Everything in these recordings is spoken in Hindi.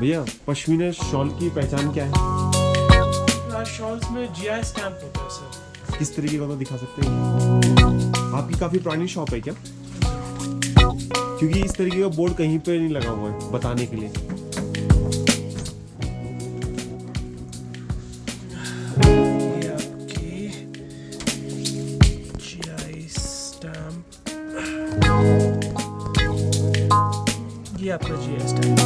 भैया पश्मीना शॉल की पहचान क्या है? शॉल्स में जीआई स्टैम्प होता है सर। किस तरीके का तो दिखा सकते हैं? आपकी काफी पुरानी शॉप है क्या? क्योंकि इस तरीके का बोर्ड कहीं पे नहीं लगा हुआ है बताने के लिए। ये आपकी जीआई स्टैम्प, ये आपका जीआई स्टैम्प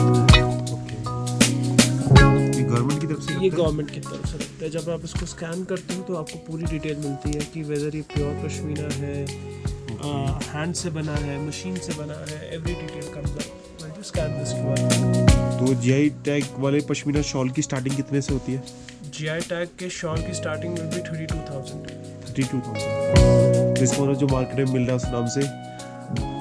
गवर्नमेंट की तरफ से ये गवर्नमेंट की तरफ से लगता है। जब आप इसको स्कैन करते हो तो आपको पूरी डिटेल मिलती है कि वेदर ये प्योर पश्मीना है, हैंड से बना है, मशीन से बना है, every detail comes up when you scan this QR. तो जीआई टैग वाले पश्मीना शॉल की स्टार्टिंग कितने से होती है? जीआई टैग के शॉल की स्टार्टिंग विल बी 32,000। 32,000। इसको जो मार्केट में मिल रहा है उस नाम से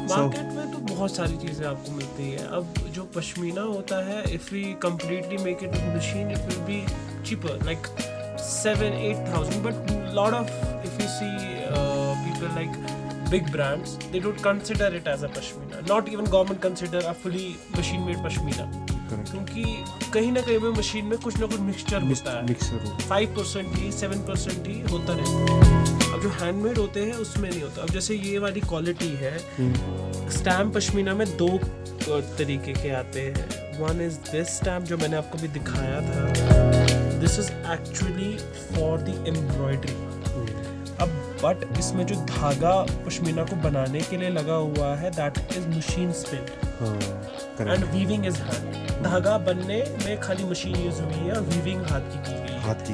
मार्केट में तो बहुत सारी चीज़ें आपको मिलती है। अब जो पश्मीना होता है, if we completely make it with machine it will be cheaper like 7,000-8,000, but lot of if you see people like big brands, they don't consider it as a pashmina. Not even government consider a fully machine made pashmina. क्योंकि कहीं ना कहीं में मशीन में कुछ ना कुछ मिक्सचर होता है, 5% ही 7% ही होता रहता है। अब जो हैंडमेड होते हैं उसमें नहीं होता। अब जैसे ये वाली क्वालिटी है, स्टैम्प पश्मीना में दो तरीके के आते हैं। वन इज दिस स्टैम्प जो मैंने आपको भी दिखाया था, this is actually for the embroidery. अब बट इसमें जो धागा पश्मीना को बनाने के लिए लगा हुआ है, that is machine spinned and weaving is hand. धागा बनने में खाली मशीन यूज हुई है और वीविंग हाथ की गई है। हाथ की।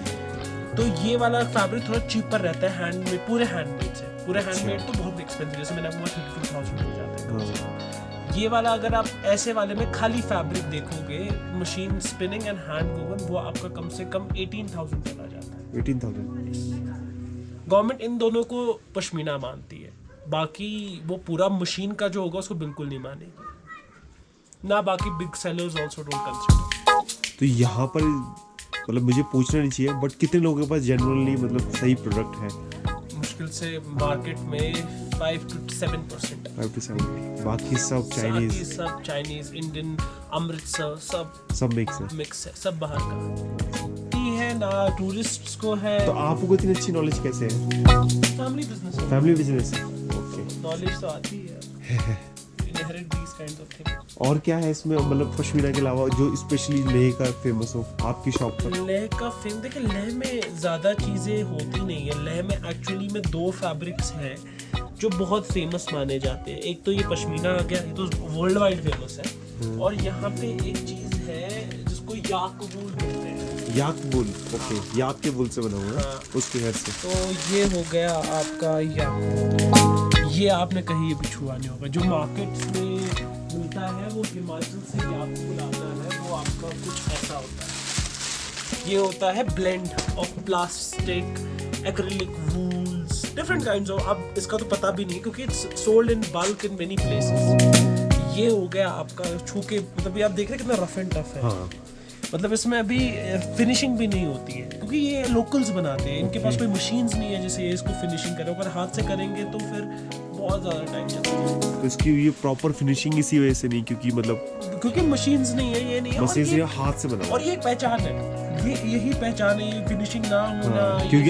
तो ये वाला फैब्रिक थोड़ा चीपर रहता है हैंडमेड, पूरे हैंडमेड से। पूरे हैंडमेड तो बहुत एक्सपेंसिव, जैसे मैंने आपको 32,000 हो जाता है। ये वाला अगर आप ऐसे वाले में खाली फैब्रिक देखोगे, machine spinning and hand woven, वो आपका कम से कम 18,000 चला जाता है। 18,000। गवर्नमेंट इन दोनों को पश्मीना मानती है, बाकी वो पूरा मशीन का जो होगा उसको बिल्कुल नहीं मानेगी ना। बाकी big sellers also don't consider. तो यहाँ पर मतलब मुझे पूछना नहीं चाहिए, बट कितने लोगों के पास जनरली मतलब सही प्रोडक्ट है? मुश्किल से मार्केट में 5 to 7%। 5 to 7। बाकी सब चाइनीज, सब चाइनीज, इंडियन, अमृतसर, सब मिक्स है, सब बाहर का है ना, टूरिस्ट्स को है। तो आपको इतनी अच्छी नॉलेज कैसे है? फैमिली बिजनेस है। ओके, नॉलेज तो आती है। Inherit these kinds of things. और क्या है इसमें मतलब पश्मीना के अलावा जो स्पेशली लेह का फेमस हो आपकी शॉप पर? लेह का फेम, देखिए लेह में ज़्यादा चीज़ें होती नहीं है। लेह में एक्चुअली में 2 फैब्रिक्स हैं जो बहुत फेमस माने जाते हैं। एक तो ये पश्मीना आ गया, ये तो वर्ल्ड वाइड फेमस है। और यहाँ पे एक चीज़ है जिसको याक वूल बोलते हैं। याक वूल, ओके, याक के वूल से बना हुआ है। हाँ। उसके हेयर से। तो ये हो गया आपका याक। ये आपने कहीं भी छुआ नहीं होगा। जो मार्केट में मिलता है वो हिमाचल से याक वूल आता है, वो आपका कुछ ऐसा होता है। ये होता है blend of plastic, acrylic wools, different kinds of. अब इसका तो पता भी नहीं क्योंकि it's sold in bulk in many places. ये हो गया आपका छू के, मतलब ये आप देख रहे हैं कितना रफ एंड टफ है। हाँ। मतलब इसमें अभी फिनिशिंग भी नहीं होती है क्योंकि ये लोकल्स बनाते हैं। इनके पास कोई मशीन्स नहीं है जिससे ये इसको फिनिशिंग करें। अगर हाथ से करेंगे तो फिर बहुत ज़्यादा टाइम लगता है। तो इसकी ये प्रॉपर फिनिशिंग इसी वजह से नहीं, क्योंकि मतलब क्योंकि मशीन्स नहीं है, ये नहीं है। मशीन से हाथ से बना हुआ। और ये एक पहचान है, ये यही पहचान है, ये फिनिशिंग ना होना। हाँ, क्योंकि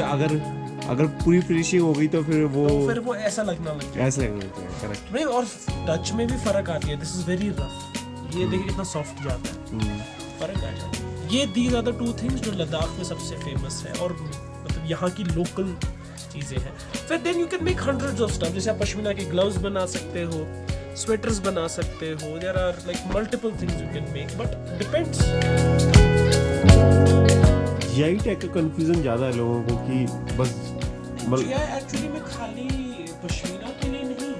अगर पूरी फिनिशिंग हो गई तो फिर वो ऐसा लगना लगता है। ऐसा लगता है। करेक्ट। नहीं, और टच में भी फर्क आती है। This is very rough. ये देखिए कितना सॉफ्ट जाता है, फर्क आ जाता है। ये दीज आर द 2 थिंग्स जो लद्दाख में सबसे फेमस है और मतलब यहाँ की लोकल चीज़ें हैं। फिर then you can make hundreds of stuff. जैसे आप पश्मीना के ग्लव्स बना सकते हो, स्वेटर्स बना सकते हो। There are like multiple things you can make, but depends. GI tag का कंफ्यूजन ज़्यादा है लोगों को कि बस जीआई एक्चुअली में खाली पश्मीना के लिए नहीं है।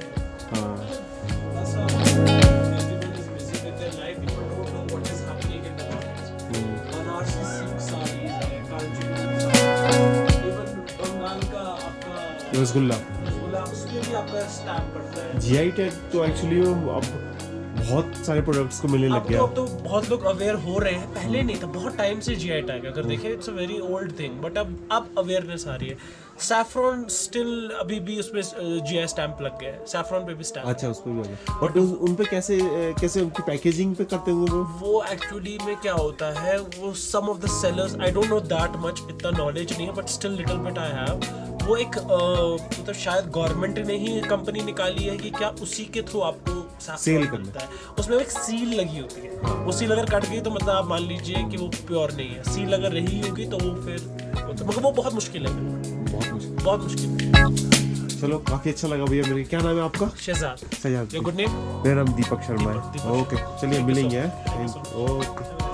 हाँ। everyone is busy with their life, people don't know what is happening in the market. Banaras silks are rasgulla उसमें भी आपका स्टैम्प पड़ता है। जीआई टैग तो एक्चुअली अब बहुत सारे प्रोडक्ट्स को मिलने लग गया। अब तो बहुत लोग अवेयर हो रहे हैं, पहले नहीं था, बहुत टाइम से जीआई टैग अगर देखें it's a very old thing, but अब अवेयरनेस आ रही है। सैफरॉन स्टिल अभी भी उसमें जीआई स्टैंप लग गया है, सैफरॉन पे भी स्टैंप। अच्छा, उस पर भी आ गया। बट उन पे कैसे कैसे उनकी पैकेजिंग पे करते होंगे वो एक्चुअली में क्या होता है, वो some of the sellers, I don't know that much, इतना नॉलेज नहीं है, but still little bit I have. वो एक मतलब शायद गवर्नमेंट ने ही कंपनी निकाली है कि क्या उसी के थ्रू आपको सेल करना मिलता है। उसमें एक सील लगी होती है, वो सील अगर कट गई तो मतलब आप मान लीजिए कि वो प्योर नहीं है। सील अगर रही होगी तो वो फिर मतलब वो बहुत मुश्किल है, बहुत मुश्किल। चलो, काफी अच्छा लगा भैया। मेरे क्या नाम है आपका? Shahzad. Shahzad. Your good name? मेरा नाम दीपक शर्मा है। दीपक ओके, चलिए मिलेंगे। ओके।